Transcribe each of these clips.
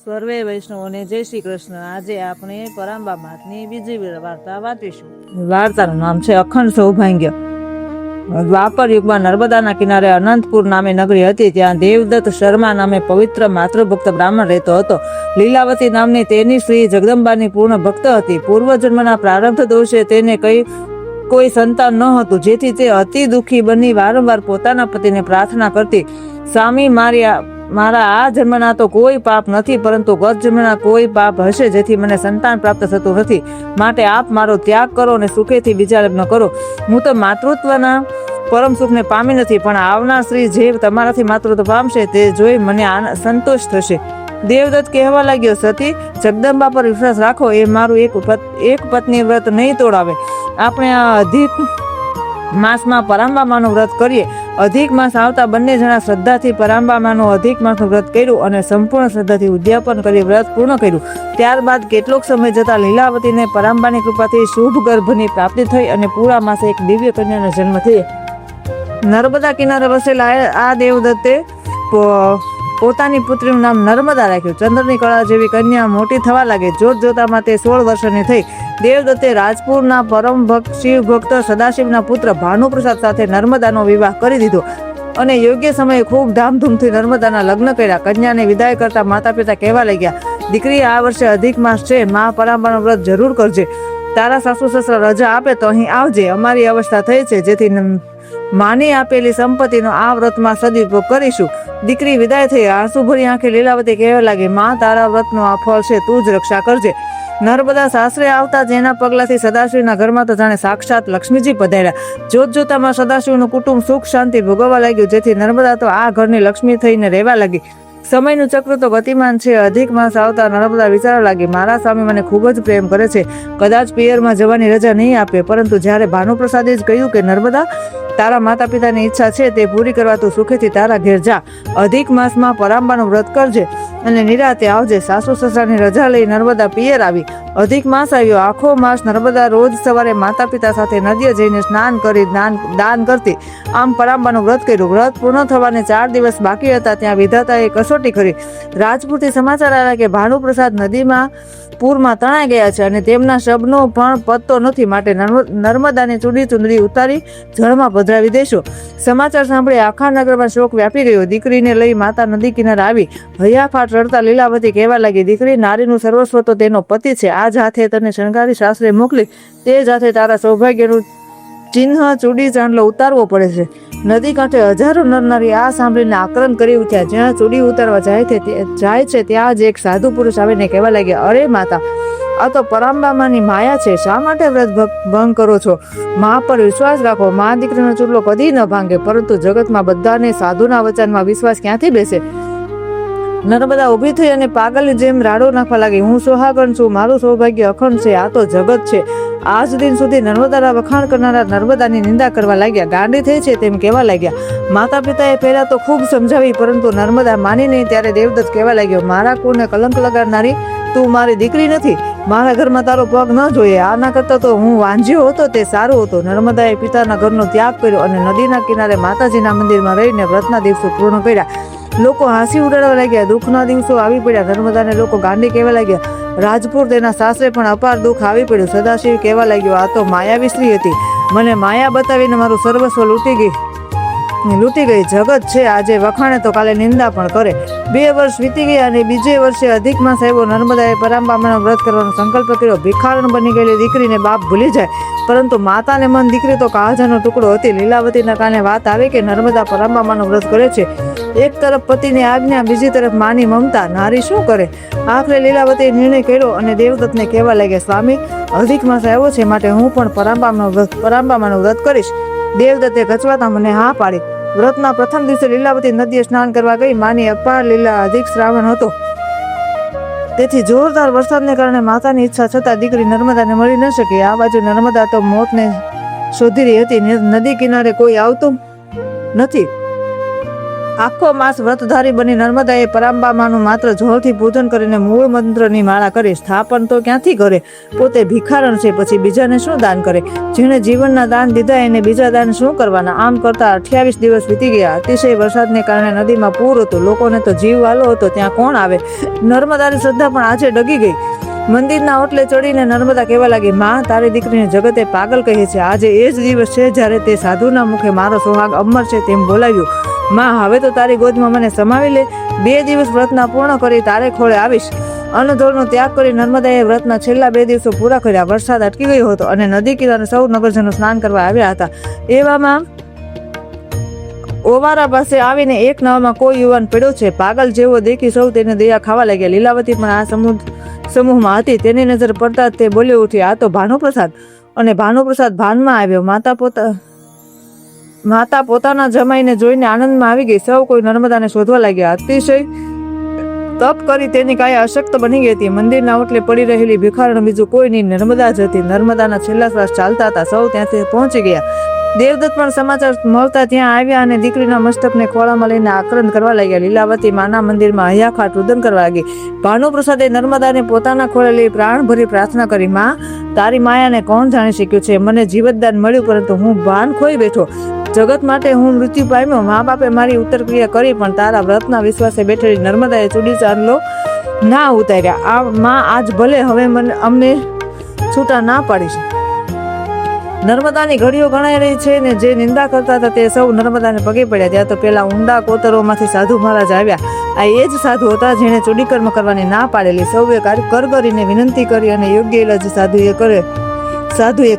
સર્વે વૈષ્ણવોને જય શ્રી કૃષ્ણ। આજે આપણે પરાંબા માતની બીજી વાર્તા વાંચીશું। વાર્તાનું નામ છે અખંડ સૌભાગ્ય। દ્વાપર યુગમાં નર્મદાના કિનારે અનંતપુર નામે નગરી હતી। ત્યાં દેવદત્ત શર્મા નામે પવિત્ર માતૃભક્ત બ્રાહ્મણ રહેતો હતો। લીલાવતી નામની તેની સ્ત્રી જગદંબાની પૂર્ણ ભક્ત હતી। પૂર્વજન્મના પ્રારબ્ધ દોષે તેને કોઈ સંતાન ન હતું, જેથી તે અતિ દુઃખી બની વારંવાર પોતાના પતિને પ્રાર્થના કરતી, સ્વામી મારા આ જન્મના તો કોઈ પાપ નથી, પરંતુ ગત જન્મના કોઈ પાપ હશે, જેથી મને સંતાન પ્રાપ્ત થતું નથી। માટે આપ મારો ત્યાગ કરો અને સુખેથી બીજા લગ્ન કરો। હું તો માતૃત્વના પરમ સુખને પામી નથી, પણ આવનાર સ્ત્રી જે તમારાથી માતૃત્વ પામશે તે જોઈ મને સંતોષ થશે। દેવદત્ત કહેવા લાગ્યો, સતી, જગદંબા પર વિશ્વાસ રાખો, એ મારું એક પત્ની વ્રત નહીં તોડાવે। આપણે આ અધિક માસમાં પરાંબામાનું વ્રત કરીએ। અધિક માસ આવતા બંને જણા શ્રદ્ધાથી પરાંબામાનું અધિક માસનું વ્રત કર્યું અને સંપૂર્ણ શ્રદ્ધાથી ઉદ્યાપન કરી વ્રત પૂર્ણ કર્યું। ત્યારબાદ કેટલોક સમય જતા લીલાવતીને પરાંબાની કૃપાથી શુભ ગર્ભની પ્રાપ્તિ થઈ અને પૂરા માસે એક દિવ્ય કન્યાનો જન્મ થયો। નર્મદા કિનારે વસેલા આ દેવદત્તે પોતાની પુત્રીનું નામ નર્મદા રાખ્યું। ચંદ્રની કળા જેવી કન્યા મોટી થવા લાગી। જોત જોતામાં તે 16 વર્ષની થઈ। દેવદત્તે રાજપુરના પરમ ભક્ત શિવ ભક્ત સદાશિવના પુત્ર ભાનુપ્રસાદ સાથે નર્મદાનો વિવાહ કરી દીધો અને યોગ્ય સમયે ખૂબ ધામધૂમથી નર્મદાના લગ્ન કર્યા। કન્યાને વિદાય કરતા માતા પિતા કહેવા લાગ્યા, દીકરી, આ વર્ષે અધિક માસ છે, મા પરાંબાનું વ્રત જરૂર કરજે। તારા સાસુ સસરા રજા આપે તો અહીં આવજે। અમારી અવસ્થા થઈ છે, જેથી માની આપેલી સંપત્તિનો આ વ્રતમાં સદુપયોગ કરીશું। દીકરી વિદાય થઈ। આંસુ ભરી આંખે લીલાવતી કહેવા લાગી, માં, તારા વ્રતનો આ ફળ છે, તું જ રક્ષા કરજે। નર્મદા સાસરે આવતા જેના પગલાથી સદાશિવના ઘરમાં તો જાણે સાક્ષાત લક્ષ્મીજી પધાર્યા। જોત જોતામાં સદાશિવનું કુટુંબ સુખ શાંતિ ભોગવવા લાગ્યું, જેથી નર્મદા તો આ ઘરની લક્ષ્મી થઈને રહેવા લાગી। સમયનું ચક્ર તો ગતિમાન છે। અધિક માસ આવતા નર્મદા વિચારવા લાગી, મારા સ્વામી મને ખૂબ જ પ્રેમ કરે છે, કદાચ પિયરમાં જવાની રજા નહીં આપે। પરંતુ જ્યારે ભાનુપ્રસાદે જ કહ્યું કે નર્મદા, તારા માતા પિતાની ઈચ્છા છે તે પૂરી કરવા તું સુખેથી તારા ઘેર જા। અધિક માસમાં પરાંબાનું વ્રત કરજે અને નિરાતે આવજે। સાસુ સસરાની રજા લઈ નર્મદા પિયર આવી। અધિક માસ આવ્યો। આખો માસ નર્મદા રોજ સવારે માતા પિતા સાથે નદીએ જઈને સ્નાન કરી દાન કરતી। આમ પરાંબાનું વ્રત કર્યું। વ્રત પૂર્ણ થવાને 4 દિવસ બાકી હતા, ત્યાં વિધાતાએ કસોટી કરી। રાજપુરથી સમાચાર આવ્યા કે ભાનુપ્રસાદ નદીમાં પૂરમાં તણાઈ ગયા છે અને તેમના શબનો પણ પત્તો નથી, માટે નર્મદાની ચૂંદડી ઉતારી જળમાં પધરાવી દેશો। સમાચાર સાંભળી આખા નગરમાં શોક વ્યાપી ગયો। દીકરીને લઈ માતા નદી કિનારે આવી। હૈયાફાટ રડતા લીલાવતી કહેવા લાગી, દીકરી, નારીનું સર્વસ્વ તો તેનો પતિ છે। આ જ હાથે તને શણગારી શાસ્ત્રે મોકલી, તે જ હાથે તારા સૌભાગ્યનું ચિહ્ન ચૂડી ચાંદલો ઉતારવો પડે છે। નદી કાંઠે હજારો નરનારી આ સાંભળીને આક્રંદ કરી ઉઠ્યા। જ્યાં ચૂડી ઉતારવા જાય છે ત્યાં જ એક સાધુ પુરુષ આવીને કહેવા લાગ્યા, અરે માતા, આ તો પરાંબામાની માયા છે, શા માટે વ્રત ભંગ કરો છો? મા પર વિશ્વાસ રાખો, મા દીકરીનો ચૂડલો કદી ન ભાંગે। પરંતુ જગતમાં બધાને સાધુના વચનમાં વિશ્વાસ ક્યાંથી બેસે? નર્મદા ઊભી થઈ અને પાગલની જેમ રાડો નાખવા લાગી, હું સોહાગણ છું, મારું સૌભાગ્ય અખંડ છે, આ તો જગત છે। આજ દિન સુધી નર્મદાના વખાણ કરનારા નર્મદાની નિંદા કરવા લાગ્યા, ગાંડી થઈ છે તેમ કહેવા લાગ્યા। માતા પિતાએ પહેલા તો ખૂબ સમજાવી, પરંતુ નર્મદા માની નહીં। ત્યારે દેવદત્ત કહેવા લાગ્યો, મારા કુળને કલંક લગાડનારી તું મારી દીકરી નથી, મારા ઘરમાં તારો પગ ન જોઈએ। આના કરતા તો હું વાંજ્યો હતો તે સારું હતું। નર્મદાએ પિતાના ઘરનો ત્યાગ કર્યો અને નદીના કિનારે માતાજીના મંદિરમાં રહીને વ્રતના દિવસો પૂર્ણ કર્યા। લોકો હાંસી ઉડાડવા લાગ્યા। દુઃખના દિવસો આવી પડ્યા। નર્મદાને લોકો ગાંડી કહેવા લાગ્યા। રાજપુર તેના સાસરે પણ અપાર દુઃખ આવી પડ્યું। સદાશિવ કહેવા લાગ્યો, આ તો માયાવી સ્ત્રી હતી, મને માયા બતાવીને મારું સર્વસ્વ લૂંટી ગઈ। જગત છે, આજે વખાણે તો કાલે નિંદા પણ કરે। 2 વર્ષ વીતી ગયા અને બીજે વર્ષે અધિક માસ આવ્યો। નર્મદાએ પરાંબામાનું વ્રત કરવાનો સંકલ્પ કર્યો। ભિખારણ બની ગયેલી દીકરીને બાપ ભૂલી જાય, પરંતુ માતાને મન દીકરી તો કાળજાનો ટુકડો હતી। લીલાવતીના કાને વાત આવી કે નર્મદા પરાંબામાનું વ્રત કરે છે। એક તરફ પતિની આજ્ઞા, બીજી તરફ માની મમતા, નારી શું કરે? આખરે લીલાવતીએ નિર્ણય કર્યો અને દેવદત્તને કહેવા લાગ્યા, સ્વામી, અધિક માસ આવ્યો છે, માટે હું પણ પરાંબામાનું વ્રત કરીશ। દેવદત્તે કચવાતા મને હા પાડી। વ્રતના પ્રથમ દિવસે લીલાવતી નદીએ સ્નાન કરવા ગઈ। માની અપાર લીલા, અધિક શ્રાવણ હતો, તેથી જોરદાર વરસાદને કારણે માતાની ઈચ્છા છતાં દીકરી નર્મદાને મળી ન શકી। આ બાજુ નર્મદા તો મોતને શોધી રહી હતી। નદી કિનારે કોઈ આવતું નથી, આખો માસ વ્રતધારી બની નર્મદાએ પરાંબામાનું માત્ર જળથી પૂજન કરીને મૂળ મંત્રની માળા કરી. સ્થાપન તો ક્યાંથી કરે? પોતે ભિખારણ છે, પછી બીજાને શું દાન કરે? જેણે જીવનના દાન દીધા એને બીજા દાન શું કરવાના? આમ કરતા 28 દિવસ વીતી ગયા. અતિશય વરસાદને કારણે નદીમાં પૂર હતું. લોકોને તો જીવ વાલો હતો, ત્યાં કોણ આવે? નર્મદાની શ્રદ્ધા પણ આજે ડગી ગઈ. મંદિરના ઓટલે ચડીને નર્મદા કહેવા લાગી, માં, તારી દીકરીને જગતે પાગલ કહે છે. આજે એ જ દિવસ છે જ્યારે તે સાધુના મુખે મારો સોહાગ અમર છે તેમ બોલાવ્યું. માં, હવે તો તારી ગોદમાં મને સમાવી લે. 2 દિવસ વ્રતના પૂર્ણ કરી તારે ખોળે આવીશ. અન્નધોરનો ત્યાગ કરી નર્મદાએ વ્રતના છેલ્લા 2 દિવસો પૂરા કર્યા. વરસાદ અટકી ગયો હતો અને નદી કિનારે સૌ નગરજનો સ્નાન કરવા આવ્યા હતા. એવામાં ઓવારા પાસે આવીને એક નાવમાં કોઈ યુવાન પડ્યો છે. પાગલ જેવો દેખી સૌ તેને દયા ખાવા લાગ્યા. લીલાવતી પણ આ સમૂહમાં હતી. તેની નજર પડતા જ તે બોલી ઉઠી, આ તો ભાનુપ્રસાદ. અને ભાનુપ્રસાદ ભાનમાં આવ્યો. માતા પોતાના જમાઈને જોઈને આનંદમાં આવી ગઈ. સૌ કોઈ નર્મદાને શોધવા લાગ્યા. અતિશય તપ કરી તેની કાયા અશક્ત બની ગઈ હતી. મંદિરના ઓટલે પડી રહેલી ભિખારણ બીજું કોઈ નહીં, નર્મદા જ હતી. નર્મદાના છેલ્લા શ્વાસ ચાલતા હતા. સૌ ત્યાંથી પહોંચી ગયા. દેવદત્ત પણ સમાચાર મળતા ત્યાં આવ્યા અને દીકરીના મસ્તકને ખોળામાં લઈને આક્રંદ કરવા લાગ્યા. લીલાવતી માના મંદિરમાં હૈયાખાટ રુદન કરવા લાગી. ભાનુપ્રસાદે નર્મદાને પોતાના ખોળે લઈ પ્રાણ ભરી પ્રાર્થના કરી, માં, તારી માયાને કોણ જાણી શક્યું છે? મને જીવતદાન મળ્યું, પરંતુ હું ભાન ખોઈ બેઠો. જગત માટે હું મૃત્યુ પામ્યો. મા બાપે મારી ઉત્તરક્રિયા કરી, પણ તારા વ્રતના વિશ્વાસે બેઠેલી નર્મદાએ ચૂડી ચાંદલો ના ઉતાર્યા. આ માં, આજ ભલે હવે અમને છૂટા ના પાડીશ. નર્મદાની ઘડીઓ ગણાઈ રહી છે ને જે નિંદા કરતા હતા તે સૌ નર્મદાને પગે પડ્યા. ત્યાં તો પેલા ઊંડા કોતરોમાંથી સાધુ મહારાજ આવ્યા. આ એ જ સાધુ હતા જેણે ચૂડીકર્મ કરવાની ના પાડેલી. સૌએ કરગરીને વિનંતી કરી અને યોગ્ય ઇલાજ સાધુએ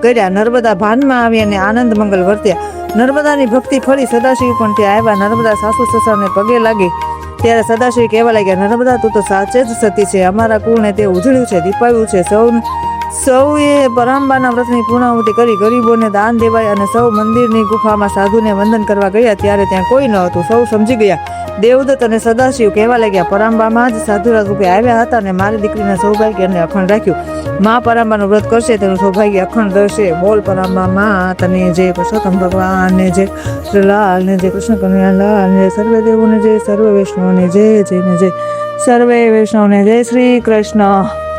કર્યા. નર્મદા ભાનમાં આવી અને આનંદ મંગલ વર્ત્યા. નર્મદાની ભક્તિ ફરી. સદાશિવ પણ ત્યાં આવ્યા. નર્મદા સાસુ સસરાને પગે લાગી ત્યારે સદાશિવ કહેવા લાગ્યા, નર્મદા, તું તો સાચે જ સતી છે. અમારા કુળને તે ઉજળ્યું છે, દીપાવ્યું છે. સૌએ પરાંબાના વ્રતની પૂર્ણાહુતિ કરી. ગરીબોને દાન દેવાય અને સૌ મંદિરની ગુફામાં સાધુને વંદન કરવા ગયા. ત્યારે ત્યાં કોઈ ન હતું. સૌ સમજી ગયા. દેવદત્ત અને સદાશિવ કહેવા લાગ્યા, પરાંબામાં જ સાધુરા રૂપે આવ્યા હતા અને મારી દીકરીના સૌભાગ્યને અખંડ રાખ્યું. માં પરાંબાનું વ્રત કરશે તેનું સૌભાગ્ય અખંડ રહેશે. બોલ પરાંબા માં તને જય, પુરુષોત્તમ ભગવાનને જય, લાલને જય, કૃષ્ણ કનૈયા લાલને, સર્વે દેવોને જય, સર્વે વૈષ્ણવને જય, જયને જય, સર્વે વૈષ્ણવને જય શ્રી કૃષ્ણ.